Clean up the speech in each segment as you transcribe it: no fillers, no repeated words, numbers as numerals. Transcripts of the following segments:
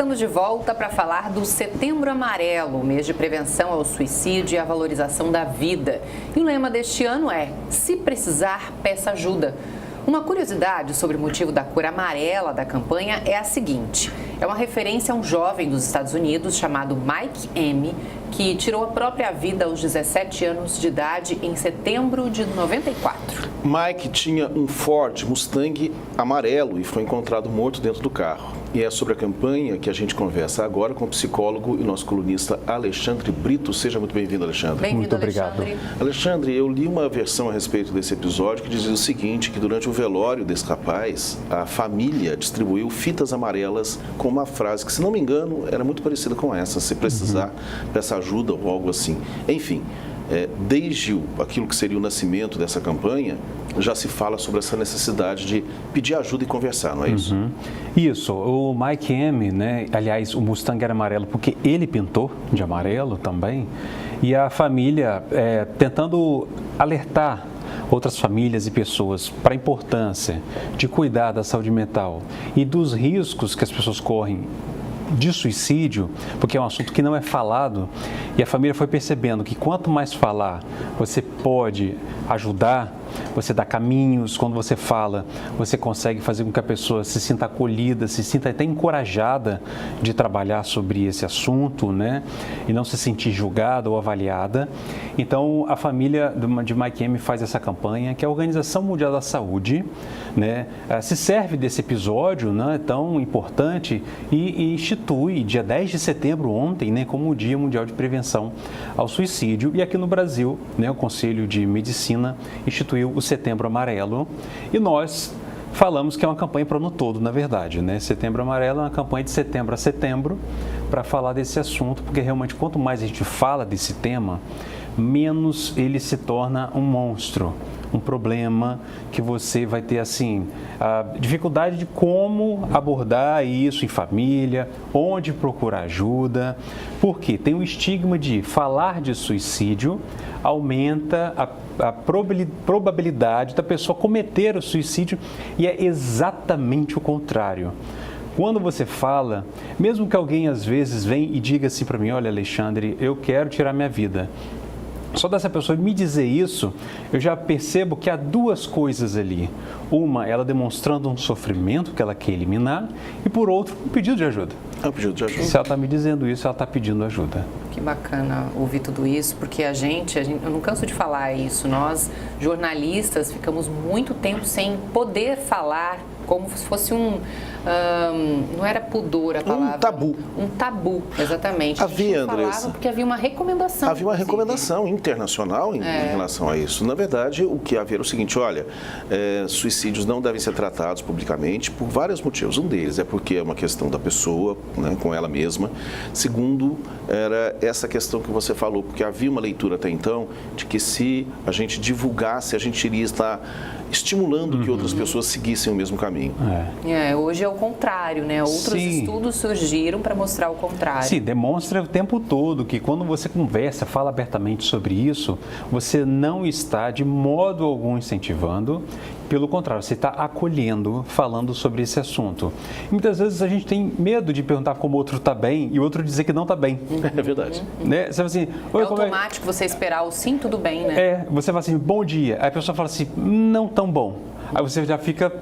estamos de volta para falar do Setembro Amarelo, mês de prevenção ao suicídio e à valorização da vida. E o lema deste ano é: se precisar, peça ajuda. Uma curiosidade sobre o motivo da cor amarela da campanha é a seguinte: é uma referência a um jovem dos Estados Unidos chamado Mike M., que tirou a própria vida aos 17 anos de idade em setembro de 94. Mike tinha um Ford Mustang amarelo e foi encontrado morto dentro do carro. E é sobre a campanha que a gente conversa agora com o psicólogo e nosso colunista Alexandre Brito. Seja muito bem-vindo, Alexandre. Bem-vindo, Alexandre. Muito obrigado. Alexandre, eu li uma versão a respeito desse episódio que dizia o seguinte, que durante o velório desse rapaz, a família distribuiu fitas amarelas com uma frase que, se não me engano, era muito parecida com essa: se precisar, peça ajuda ou algo assim. Enfim, desde aquilo que seria o nascimento dessa campanha, já se fala sobre essa necessidade de pedir ajuda e conversar, não é isso? Isso, o Mike M., né? Aliás, o Mustang era amarelo porque ele pintou de amarelo também, e a família tentando alertar outras famílias e pessoas para a importância de cuidar da saúde mental e dos riscos que as pessoas correm de suicídio, porque é um assunto que não é falado, e a família foi percebendo que quanto mais falar, você pode ajudar, você dá caminhos. Quando você fala, você consegue fazer com que a pessoa se sinta acolhida, se sinta até encorajada de trabalhar sobre esse assunto, né? E não se sentir julgada ou avaliada. Então, a família de Mike M. faz essa campanha, que a Organização Mundial da Saúde, né, se serve desse episódio, né, tão importante, e institui dia 10 de setembro, ontem, né, como o Dia Mundial de Prevenção ao Suicídio. E aqui no Brasil, né, o Conselho de Medicina instituiu o Setembro Amarelo, e nós falamos que é uma campanha para o ano todo, na verdade, né? Setembro Amarelo é uma campanha de setembro a setembro para falar desse assunto, porque realmente quanto mais a gente fala desse tema, menos ele se torna um monstro, um problema que você vai ter, assim, a dificuldade de como abordar isso em família, onde procurar ajuda, porque tem o estigma de falar de suicídio aumenta a probabilidade da pessoa cometer o suicídio, e é exatamente o contrário. Quando você fala, mesmo que alguém às vezes venha e diga assim para mim: olha, Alexandre, eu quero tirar minha vida. Só dessa pessoa me dizer isso, eu já percebo que há duas coisas ali. Uma, ela demonstrando um sofrimento que ela quer eliminar, e por outro, um pedido de ajuda. É um pedido de ajuda. Se ela está me dizendo isso, ela está pedindo ajuda. Que bacana ouvir tudo isso, porque a gente, eu não canso de falar isso, nós, jornalistas, ficamos muito tempo sem poder falar, como se fosse não era pudor a palavra. Um tabu. Um tabu, exatamente. Havia, a gente não falava porque havia uma recomendação. Havia uma recomendação internacional em relação a isso. Na verdade, o que havia era o seguinte: olha, suicídios não devem ser tratados publicamente por vários motivos. Um deles é porque é uma questão da pessoa, né, com ela mesma. Segundo, era essa questão que você falou, porque havia uma leitura até então de que se a gente divulgasse, a gente iria estar estimulando que outras pessoas seguissem o mesmo caminho. Hoje é o contrário, né? Outros estudos surgiram para mostrar o contrário. Sim, demonstra o tempo todo que quando você conversa, fala abertamente sobre isso, você não está de modo algum incentivando. Pelo contrário, você está acolhendo, falando sobre esse assunto. E muitas vezes a gente tem medo de perguntar como o outro está bem e o outro dizer que não está bem. É verdade. Né? Você fala assim, é automático você esperar o sim, tudo bem, né? Você fala assim, bom dia. Aí a pessoa fala assim, não tão bom. Aí você já fica...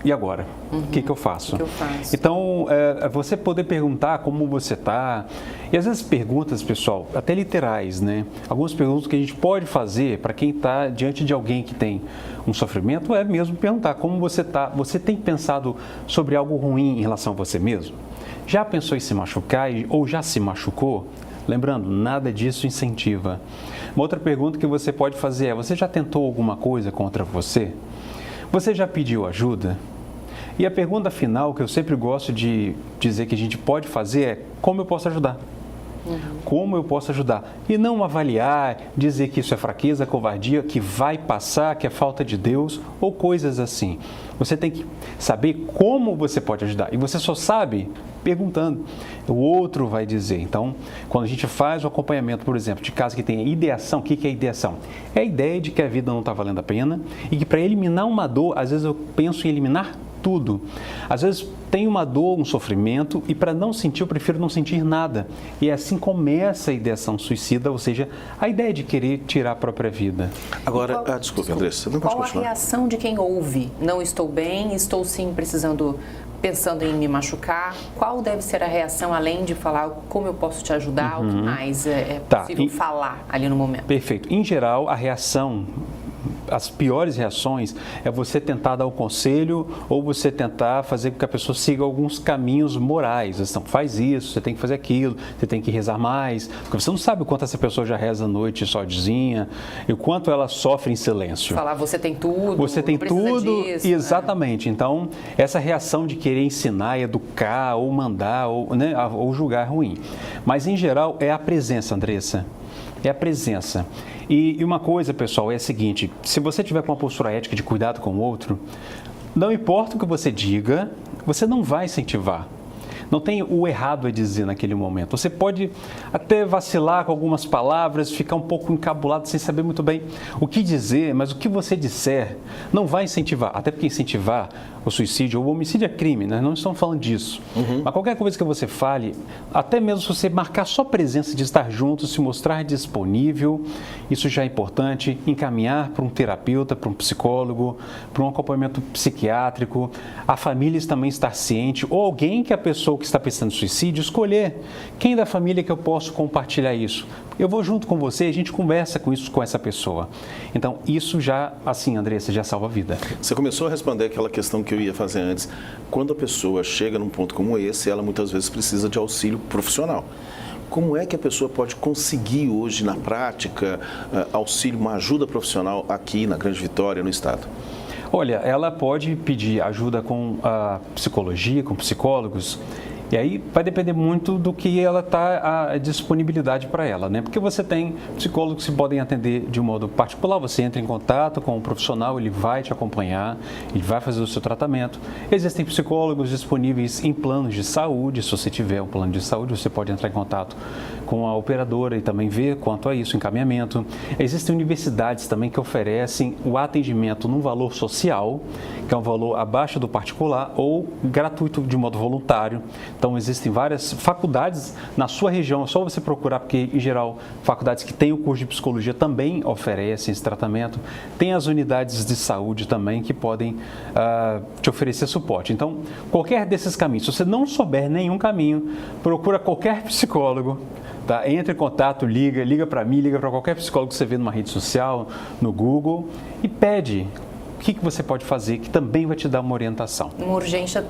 E agora? O que eu faço? O que eu faço? Então, você poder perguntar como você está. E às vezes perguntas, pessoal, até literais, né? Algumas perguntas que a gente pode fazer para quem está diante de alguém que tem um sofrimento é mesmo perguntar como você está. Você tem pensado sobre algo ruim em relação a você mesmo? Já pensou em se machucar ou já se machucou? Lembrando, nada disso incentiva. Uma outra pergunta que você pode fazer é: você já tentou alguma coisa contra você? Você já pediu ajuda? E a pergunta final que eu sempre gosto de dizer que a gente pode fazer é: como eu posso ajudar? Como eu posso ajudar? E não avaliar, dizer que isso é fraqueza, covardia, que vai passar, que é falta de Deus ou coisas assim. Você tem que saber como você pode ajudar. E você só sabe perguntando. O outro vai dizer. Então, quando a gente faz o acompanhamento, por exemplo, de casos que tem ideação, o que é ideação? É a ideia de que a vida não está valendo a pena e que para eliminar uma dor, às vezes eu penso em eliminar tudo. Às vezes tem uma dor, um sofrimento, e para não sentir, eu prefiro não sentir nada. E assim começa a ideação suicida, ou seja, a ideia de querer tirar a própria vida. Agora, desculpe, Andressa, não pode continuar. Qual a reação de quem ouve? Não estou bem, estou sim pensando em me machucar. Qual deve ser a reação, além de falar como eu posso te ajudar, o que mais é possível falar ali no momento? Perfeito. Em geral, a reação, as piores reações é você tentar dar um conselho ou você tentar fazer com que a pessoa siga alguns caminhos morais. Então, faz isso, você tem que fazer aquilo, você tem que rezar mais, porque você não sabe o quanto essa pessoa já reza à noite sozinha e o quanto ela sofre em silêncio. Falar, você tem tudo, você tem tudo, disso, exatamente. Né? Então, essa reação de querer ensinar, educar ou mandar ou julgar é ruim. Mas, em geral, é a presença, Andressa. É a presença. E uma coisa, pessoal, é a seguinte: se você tiver com uma postura ética de cuidado com o outro, não importa o que você diga, você não vai incentivar. Não tem o errado a dizer naquele momento. Você pode até vacilar com algumas palavras, ficar um pouco encabulado sem saber muito bem o que dizer, mas o que você disser não vai incentivar. Até porque incentivar o suicídio ou o homicídio é crime, né? Não estamos falando disso. Mas qualquer coisa que você fale, até mesmo se você marcar só presença de estar junto, se mostrar disponível, isso já é importante. Encaminhar para um terapeuta, para um psicólogo, para um acompanhamento psiquiátrico, a família também estar ciente, ou alguém que a pessoa que está pensando em suicídio, escolher quem da família que eu posso compartilhar isso. Eu vou junto com você, a gente conversa com isso com essa pessoa. Então, isso já, assim, Andressa, já salva a vida. Você começou a responder aquela questão que eu ia fazer antes. Quando a pessoa chega num ponto como esse, ela muitas vezes precisa de auxílio profissional. Como é que a pessoa pode conseguir hoje, na prática, auxílio, uma ajuda profissional aqui na Grande Vitória, no estado? Olha, ela pode pedir ajuda com a psicologia, com psicólogos, e aí vai depender muito do que ela está, a disponibilidade para ela, né? Porque você tem psicólogos que podem atender de um modo particular, você entra em contato com um profissional, ele vai te acompanhar, ele vai fazer o seu tratamento. Existem psicólogos disponíveis em planos de saúde, se você tiver um plano de saúde, você pode entrar em contato com a operadora e também ver quanto a isso, encaminhamento. Existem universidades também que oferecem o atendimento num valor social, que é um valor abaixo do particular, ou gratuito de modo voluntário. Então, existem várias faculdades na sua região, é só você procurar, porque, em geral, faculdades que têm o curso de psicologia também oferecem esse tratamento. Tem as unidades de saúde também que podem te oferecer suporte. Então, qualquer desses caminhos, se você não souber nenhum caminho, procura qualquer psicólogo. Tá? Entre em contato, liga para mim, liga para qualquer psicólogo que você vê numa rede social, no Google, e pede o que você pode fazer, que também vai te dar uma orientação. Uma urgência,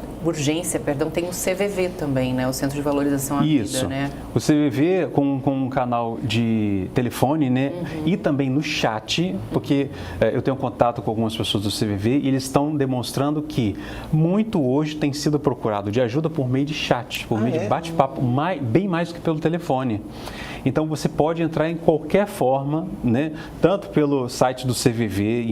tem o CVV também, né? O Centro de Valorização à Vida, né? O CVV com um canal de telefone, né? E também no chat, porque eu tenho contato com algumas pessoas do CVV e eles estão demonstrando que muito hoje tem sido procurado de ajuda por meio de chat, por meio de bate-papo, bem mais do que pelo telefone. Então, você pode entrar em qualquer forma, né? Tanto pelo site do CVV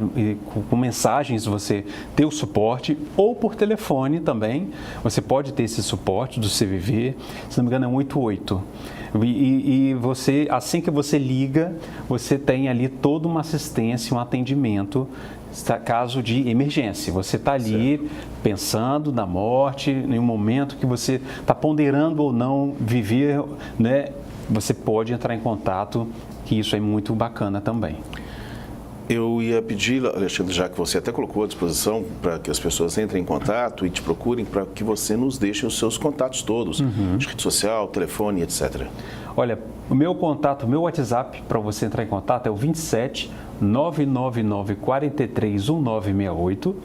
e com mensagens você ter o suporte, ou por telefone também, você pode ter esse suporte do CVV, se não me engano é 188. E você, assim que você liga, você tem ali toda uma assistência, um atendimento, caso de emergência. Você está ali pensando na morte, em um momento que você está ponderando ou não viver, né? Você pode entrar em contato, que isso é muito bacana também. Eu ia pedir, Alexandre, já que você até colocou à disposição para que as pessoas entrem em contato e te procurem, para que você nos deixe os seus contatos todos, de rede social, telefone, etc. Olha, o meu contato, o meu WhatsApp para você entrar em contato é o 27 999 43 1968,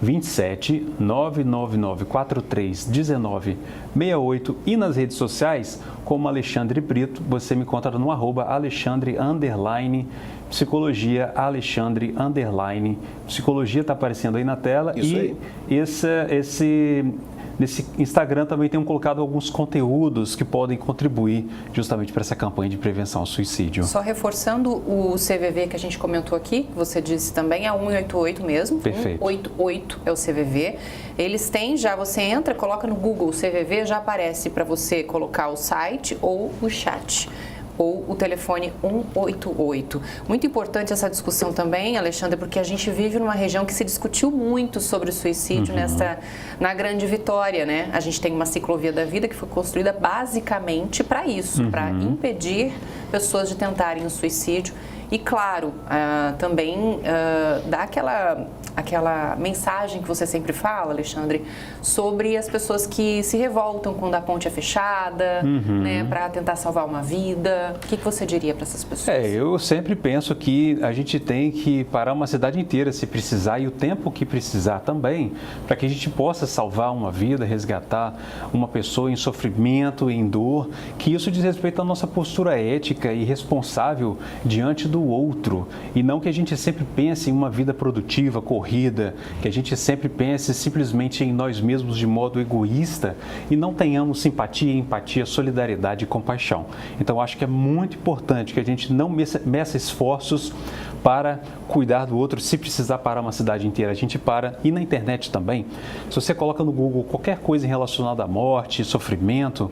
27 999 43 1968, e nas redes sociais, como Alexandre Brito, você me encontra no @Alexandre_Psicologia, Alexandre_Psicologia, está aparecendo aí na tela. Isso e aí. Nesse Instagram também tenho colocado alguns conteúdos que podem contribuir justamente para essa campanha de prevenção ao suicídio. Só reforçando o CVV que a gente comentou aqui, que você disse também, é 188 mesmo. Perfeito. 188 é o CVV. Eles têm, já você entra, coloca no Google CVV, já aparece para você colocar o site ou o chat. ou o telefone 188. Muito importante essa discussão também, Alexandre, porque a gente vive numa região que se discutiu muito sobre o suicídio na Grande Vitória, né? A gente tem uma ciclovia da vida que foi construída basicamente para isso, para impedir pessoas de tentarem o suicídio. E, claro, também dá aquela mensagem que você sempre fala, Alexandre, sobre as pessoas que se revoltam quando a ponte é fechada, né, para tentar salvar uma vida. O que você diria para essas pessoas? Eu sempre penso que a gente tem que parar uma cidade inteira se precisar e o tempo que precisar também, para que a gente possa salvar uma vida, resgatar uma pessoa em sofrimento, em dor, que isso diz respeito à nossa postura ética e responsável diante do outro, e não que a gente sempre pense em uma vida produtiva, corrida, que a gente sempre pense simplesmente em nós mesmos de modo egoísta e não tenhamos simpatia, empatia, solidariedade e compaixão. Então, acho que é muito importante que a gente não meça esforços para cuidar do outro. Se precisar parar uma cidade inteira, a gente para. E na internet também, se você coloca no Google qualquer coisa relacionada à morte, sofrimento,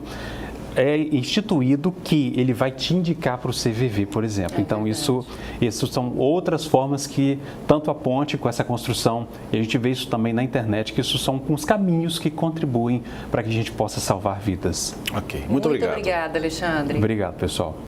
é instituído que ele vai te indicar para o CVV, por exemplo. Então, isso são outras formas que, tanto a ponte com essa construção, e a gente vê isso também na internet, que isso são uns caminhos que contribuem para que a gente possa salvar vidas. Ok, muito obrigado. Muito obrigada, Alexandre. Obrigado, pessoal.